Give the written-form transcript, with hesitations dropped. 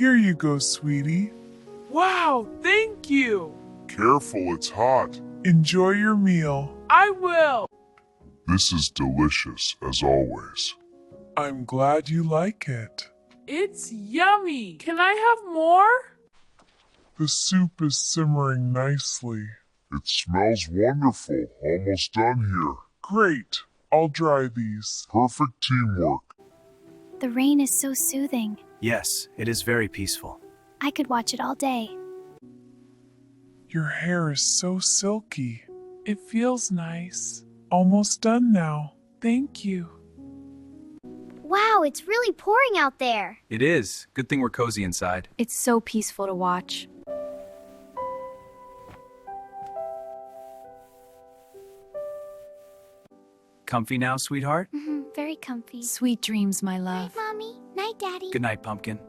Here you go, sweetie. Wow, thank you. Careful, it's hot. Enjoy your meal. I will. This is delicious, as always. I'm glad you like it. It's yummy. Can I have more? The soup is simmering nicely. It smells wonderful. Almost done here. Great. I'll dry these. Perfect teamwork. The rain is so soothing. Yes, it is very peaceful. I could watch it all day. Your hair is so silky. It feels nice. Almost done now. Thank you. Wow, it's really pouring out there. It is. Good thing we're cozy inside. It's so peaceful to watch. Comfy now, sweetheart? Very comfy. Sweet dreams, my love. Mommy. Night, Daddy. Good night, Pumpkin.